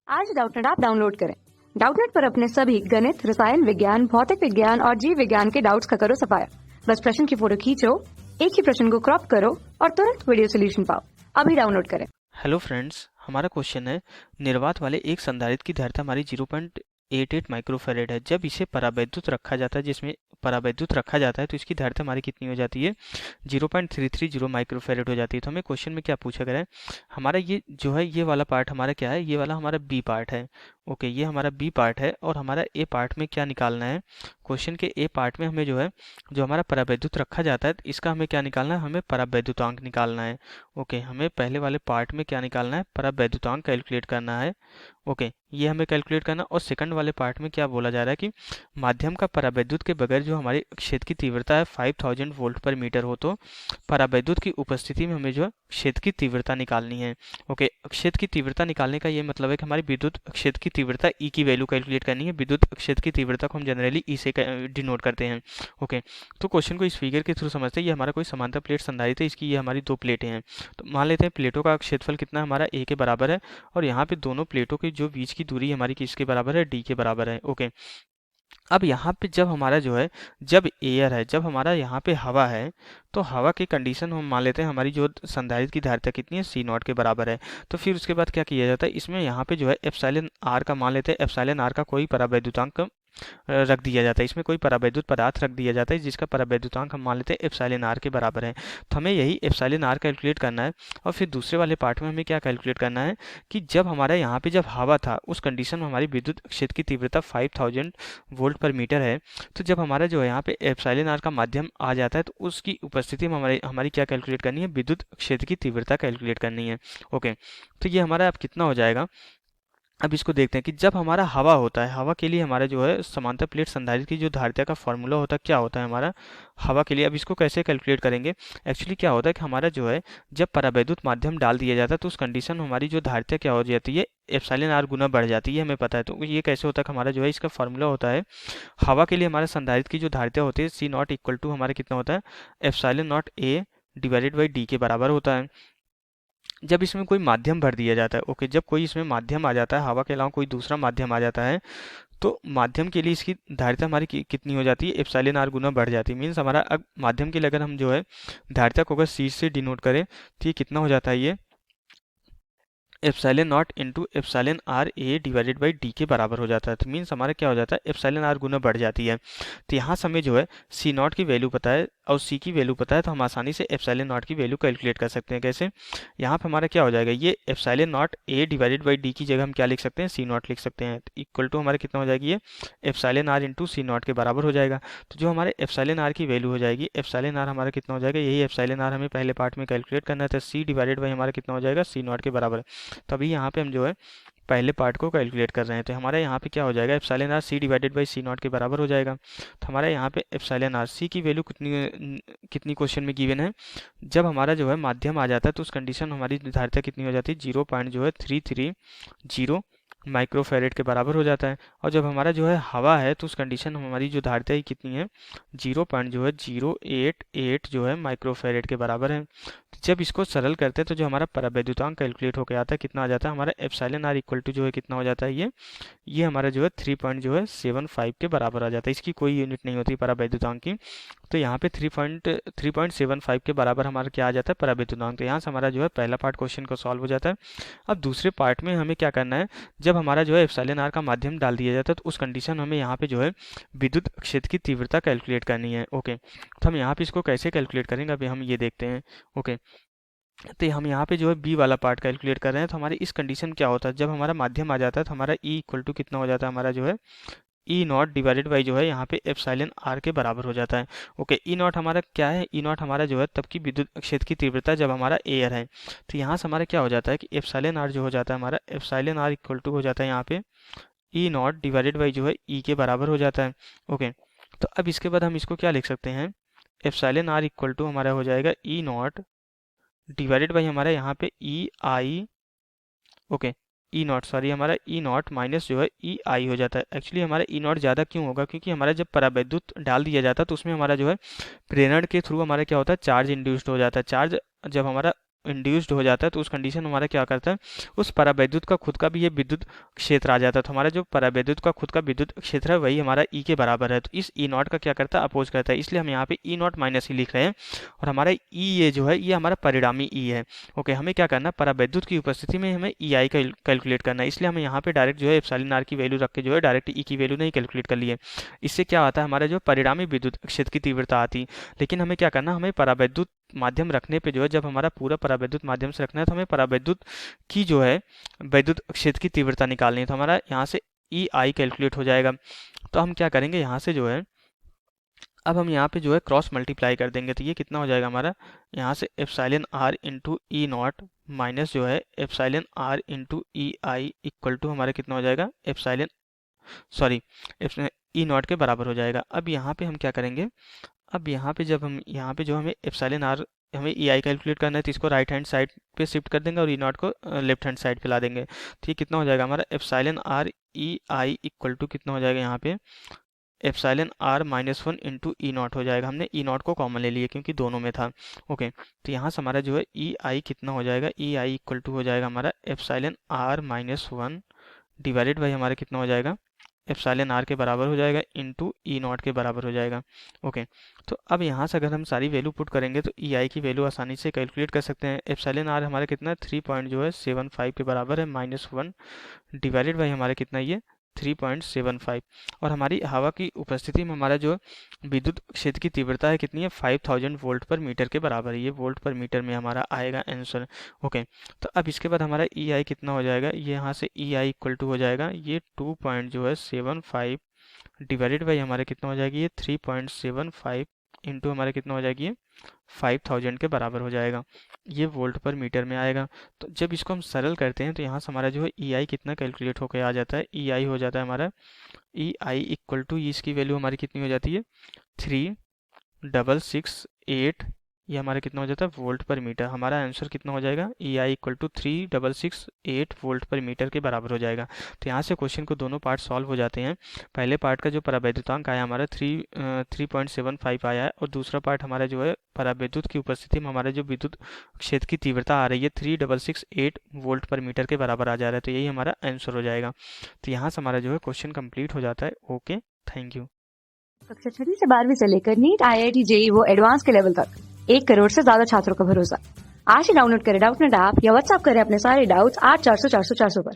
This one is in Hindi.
आज डाउटनेट ऐप डाउनलोड करें। डाउटनेट पर अपने सभी गणित, रसायन विज्ञान, भौतिक विज्ञान और जीव विज्ञान के डाउट्स का करो सफाया। बस प्रश्न की फोटो खींचो, एक ही प्रश्न को क्रॉप करो और तुरंत वीडियो सोल्यूशन पाओ। अभी डाउनलोड करें। हेलो फ्रेंड्स, हमारा क्वेश्चन है निर्वात वाले एक संधारित्र की धारिता हमारी 0.88 माइक्रोफैरेड है। जब इसे परावैद्युत रखा जाता है, जिसमें परावैद्युत रखा जाता है, तो इसकी धारिता हमारी कितनी हो जाती है? 0.330 माइक्रोफैरेड हो जाती है। तो हमें क्वेश्चन में क्या पूछा गया है, हमारा ये जो है ये वाला पार्ट हमारा क्या है, ये वाला हमारा बी पार्ट है। ओके, ये हमारा बी पार्ट है और हमारा ए पार्ट में क्या निकालना है? क्वेश्चन के ए पार्ट में हमें जो है जो हमारा परावैद्युत रखा जाता है, इसका हमें क्या निकालना है? हमें परावैद्युतांक निकालना है। ओके, हमें पहले वाले पार्ट में क्या निकालना है? परावैद्युतांक कैलकुलेट करना है। ओके, ये हमें कैलकुलेट करना। और सेकंड वाले पार्ट में क्या बोला जा रहा है कि माध्यम का परावैद्युत के बगैर जो हमारे क्षेत्र की तीव्रता है 5000 वोल्ट पर मीटर हो, तो परावैद्युत की उपस्थिति में हमें जो है क्षेत्र की तीव्रता निकालनी है। ओके, क्षेत्र की तीव्रता निकालने का ये मतलब है कि हमारी विद्युत क्षेत्र की तीव्रता ई की वैल्यू कैलकुलेट करनी है। विद्युत क्षेत्र की तीव्रता को हम जनरली ई से डिनोट करते हैं। ओके, तो क्वेश्चन को इस फिगर के थ्रू समझते हैं। ये हमारा कोई समांतर प्लेट संधारित्र है, इसकी ये हमारी दो प्लेटें हैं। तो मान लेते हैं प्लेटों का क्षेत्रफल कितना है हमारा? ए के बराबर है। और यहाँ पे दोनों प्लेटों की जो बीच की दूरी हमारी किसके बराबर है? डी के बराबर है। ओके, अब यहाँ पे जब हमारा जो है जब एयर है, जब हमारा यहाँ पे हवा है, तो हवा की कंडीशन हम मान लेते हैं हमारी जो संधारित्र की धारिता कितनी है? सी नॉट के बराबर है। तो फिर उसके बाद क्या किया जाता है, इसमें यहाँ पे जो है एप्सिलॉन आर का मान लेते हैं। एप्सिलॉन आर का कोई परावैद्युतांक रख दिया जाता है। इसमें कोई परावैद्युत पदार्थ रख दिया जाता है जिसका परावैद्युतांक हम मान लेते हैं एप्सिलॉन आर के बराबर है। तो हमें यही एप्सिलॉन आर कैलकुलेट करना है। और फिर दूसरे वाले पार्ट में हमें क्या कैलकुलेट करना है कि जब हमारा यहाँ पे जब हवा था, उस कंडीशन में हमारी विद्युत क्षेत्र की तीव्रता 5000 वोल्ट पर मीटर है। तो जब हमारा जो है यहाँ पे एप्सिलॉन आर का माध्यम आ जाता है, तो उसकी उपस्थिति में हमारी हमारी क्या कैलकुलेट करनी है? विद्युत क्षेत्र की तीव्रता कैलकुलेट करनी है। ओके, तो ये हमारा अब कितना हो जाएगा? अब इसको देखते हैं कि जब हमारा हवा होता है, हवा के लिए हमारा जो है समांतर प्लेट संधारित्र की जो धारिता का फॉर्मूला होता है, क्या होता है हमारा हवा के लिए? अब इसको कैसे कैलकुलेट करेंगे? एक्चुअली क्या होता है कि हमारा जो है जब परावैद्युत माध्यम डाल दिया जाता है, तो उस कंडीशन में हमारी जो धारिता क्या हो जाती है? एप्सिलॉन आर गुना बढ़ जाती है, हमें पता है। तो ये कैसे होता है कि हमारा जो है इसका फॉर्मूला होता है, हवा के लिए हमारा संधारित्र की जो धारिता होती है सी नॉट इक्वल टू हमारा कितना होता है? Epsilon not a divided by d के बराबर होता है। जब इसमें कोई माध्यम भर दिया जाता है, ओके, जब कोई इसमें माध्यम आ जाता है, हवा के अलावा कोई दूसरा माध्यम आ जाता है, तो माध्यम के लिए इसकी धारिता हमारी कितनी हो जाती है? एप्सिलॉन आर गुना बढ़ जाती है। मीन्स हमारा अब माध्यम के लिए अगर हम जो है धारिता को अगर सी से डिनोट करें, तो ये कितना हो जाता है? ये epsilon not into epsilon r a divided by d के बराबर हो जाता है। तो मीन्स हमारा क्या हो जाता है? एप्सिलॉन आर गुना बढ़ जाती है। तो यहाँ से हमें जो है सी नॉट की वैल्यू पता है और सी की वैल्यू पता है, तो हम आसानी से एप्सिलॉन नॉट की वैल्यू कैलकुलेट कर सकते हैं। कैसे? यहाँ पे हमारा क्या हो जाएगा? ये epsilon not a divided by D की जगह हम क्या लिख सकते हैं? सी नॉट लिख सकते हैं। तो इक्वल टू हमारा कितना हो जाएगी? ये epsilon r into c not के बराबर हो जाएगा। तो जो हमारे एप्सिलॉन आर की वैल्यू हो जाएगी, एप्सिलॉन आर हमारा कितना हो जाएगा? यही एप्सिलॉन आर हमें पहले पार्ट में कैलकुलेट करना है, तो सी डिवाइडेड बाई हमारा कितना हो जाएगा? सी नॉट के बराबर। तो अभी यहाँ पे हम जो है पहले पार्ट को कैलकुलेट कर रहे हैं, तो हमारे यहाँ पे क्या हो जाएगा? Epsilon r c divided by c not के बराबर हो जाएगा। तो हमारे यहाँ पे एप्सिलॉन आर सी की वैल्यू कितनी कितनी क्वेश्चन में गिवन है? जब हमारा जो है माध्यम आ जाता है, तो उस कंडीशन में हमारी धारिता कितनी हो जाती है? 0.330 माइक्रोफैरेड के बराबर हो जाता है। और जब हमारा जो है हवा है, तो उस कंडीशन में हमारी जो धारिता है कितनी है? 0.088 जो है माइक्रोफैरेड के बराबर है। जब इसको सरल करते हैं, तो जो हमारा परावैद्युतांक कैलकुलेट होकर आता है, कितना आ जाता है? हमारा एप्सिलॉन आर इक्वल टू जो है कितना हो जाता है? ये हमारा जो है 3.75 के बराबर आ जाता है। इसकी कोई यूनिट नहीं होती परावैद्युतांक की। तो यहाँ पे 3.75 के बराबर हमारा क्या आ जाता है? परावैद्युतांक। तो यहाँ से हमारा जो है पहला पार्ट क्वेश्चन को सॉल्व हो जाता है। अब दूसरे पार्ट में हमें क्या करना है? जब हमारा जो है एप्सिलॉन आर का माध्यम डाल दिया जाता है, तो उस कंडीशन में हमें यहाँ पे जो है विद्युत क्षेत्र की तीव्रता कैलकुलेट करनी है। ओके, तो हम यहाँ पे इसको कैसे कैलकुलेट करेंगे, अभी हम ये देखते हैं। ओके, तो हम यहाँ पे जो है बी वाला पार्ट कैलकुलेट कर रहे हैं। तो हमारे इस कंडीशन क्या होता है? जब हमारा माध्यम आ जाता है, तो हमारा ई इक्वल टू कितना हो जाता है? हमारा जो है ई नॉट डिवाइडेड बाई जो है यहाँ पे एप्सिलॉन आर के बराबर हो जाता है। ओके, ई नॉट हमारा क्या है? ई नॉट हमारा जो है तब की विद्युत क्षेत्र की तीव्रता जब हमारा एयर है। तो यहाँ से हमारा क्या हो जाता है कि एप्सिलॉन आर जो हो जाता है हमारा एप्सिलॉन आर इक्वल टू हो जाता है यहाँ पे ई नॉट डिवाइडेड बाई जो है ई के बराबर हो जाता है। ओके, तो अब इसके बाद हम इसको क्या लिख सकते हैं? एप्सिलॉन आर इक्वल टू हमारा हो जाएगा ई नॉट डिवाइडेड बाई हमारा यहाँ पे ई आई। ओके, ई नॉट सॉरी हमारा ई नॉट माइनस जो है ई आई हो जाता है। एक्चुअली हमारा ई नॉट ज़्यादा क्यों होगा? क्योंकि हमारा जब परावैद्युत डाल दिया जाता है, तो उसमें हमारा जो है प्रेरण के थ्रू हमारा क्या होता है? चार्ज इंड्यूस्ड हो जाता है। चार्ज जब हमारा इंड्यूस्ड हो जाता है तो उस कंडीशन में हमारा क्या करता है, उस परावैद्युत का खुद का भी ये विद्युत क्षेत्र आ जाता है। तो हमारा जो परावैद्युत का खुद का विद्युत क्षेत्र है वही हमारा ई के बराबर है। तो इस ई नॉट का क्या करता है, अपोज करता है, इसलिए हम यहाँ पे ई नॉट माइनस ई लिख रहे हैं। और हमारा ई ये जो है ये हमारा परिणामी ई है। ओके, हमें क्या करना है, परावैद्युत की उपस्थिति में हमें ई आई कैलकुलेट करना है, इसलिए हमें यहाँ पे डायरेक्ट जो है एप्सिलॉन आर की वैल्यू रख के जो है डायरेक्ट ई की वैल्यू नहीं कैलकुलेट कर लिए। इससे क्या आता है, हमारा जो परिणामी विद्युत क्षेत्र की तीव्रता आती। लेकिन हमें क्या करना, हमें परावैद्युत माध्यम रखने पे जो है, जब हमारा पूरा परावैद्युत माध्यम से रखना है तो हमें परावैद्युत की जो है वैद्युत क्षेत्र की तीव्रता निकालनी है। तो हमारा यहाँ से ई आई कैलकुलेट हो जाएगा। तो हम क्या करेंगे, यहाँ से जो है अब हम यहाँ पे जो है क्रॉस मल्टीप्लाई कर देंगे। तो ये कितना हो जाएगा हमारा, यहाँ से epsilon r into e not minus जो है epsilon r into e i equal to हमारा कितना हो जाएगा, एप्सिलॉन सॉरी ई नॉट के बराबर हो जाएगा। अब यहाँ पे हम क्या करेंगे, अब यहाँ पे जब हम यहाँ पे जो हमें एप्सिलॉन आर हमें ई आई कैलकुलेट करना है तो इसको राइट हैंड साइड पे शिफ्ट कर देंगे और ई नॉट को लेफ्ट हैंड साइड पे ला देंगे। तो ये कितना हो जाएगा हमारा, epsilon r e i equal to कितना हो जाएगा, यहाँ पे epsilon r minus one into e not हो जाएगा। हमने ई नॉट को कॉमन ले लिया क्योंकि दोनों में था। ओके, तो यहाँ से हमारा जो है ई आई कितना हो जाएगा, ई आई इक्वल टू हो जाएगा हमारा epsilon r minus one divided by हमारा कितना हो जाएगा, एप्सिलॉन आर के बराबर हो जाएगा इंटू ई नॉट के बराबर हो जाएगा। ओके, तो अब यहाँ से अगर हम सारी वैल्यू पुट करेंगे तो ई आई की वैल्यू आसानी से कैलकुलेट कर सकते हैं। एप्सिलॉन आर हमारा कितना है, 3.75 के बराबर है, माइनस वन डिवाइडेड बाई हमारा कितना ये 3.75। और हमारी हवा की उपस्थिति में हमारा जो विद्युत क्षेत्र की तीव्रता है कितनी है, 5000 वोल्ट पर मीटर के बराबर है। ये वोल्ट पर मीटर में हमारा आएगा आंसर। ओके, तो अब इसके बाद हमारा ई आई कितना हो जाएगा, ये यहाँ से ई आई इक्वल टू हो जाएगा ये 2.75 डिवाइडेड बाई हमारे कितना हो जाएगी, ये 3.75 इंटू हमारे कितना हो जाएगी, ये 5000 के बराबर हो जाएगा। ये वोल्ट पर मीटर में आएगा। तो जब इसको हम सरल करते हैं तो यहाँ से हमारा जो है ई आई कितना कैलकुलेट होकर आ जाता है, ई आई हो जाता है हमारा ई आई इक्वल टू, इसकी वैल्यू हमारी कितनी हो जाती है 3668, ये हमारा कितना हो जाता है वोल्ट पर मीटर। हमारा आंसर कितना हो जाएगा, ई आई इक्वल टू 3668 वोल्ट पर मीटर के बराबर हो जाएगा। तो यहाँ से क्वेश्चन को दोनों पार्ट सॉल्व हो जाते हैं। पहले पार्ट का जो परावैद्युतांक आया हमारा 3.75 आया है, और दूसरा पार्ट हमारा जो है परावैद्युत की उपस्थिति में हमारा जो विद्युत क्षेत्र की तीव्रता आ रही है 3668 वोल्ट पर मीटर के बराबर आ जा रहा है। तो यही हमारा आंसर हो जाएगा। तो यहाँ से हमारा जो है क्वेश्चन कंप्लीट हो जाता है। Okay, thank you. कक्षा 6 से 12वीं से लेकर नीट, IIT, JEE वो एडवांस के लेवल तक 1 करोड़ से ज्यादा छात्रों का भरोसा। आज ही डाउनलोड करें डाउटनेट ऐप या व्हाट्सएप करें अपने सारे डाउट्स 8400 400 400 पर।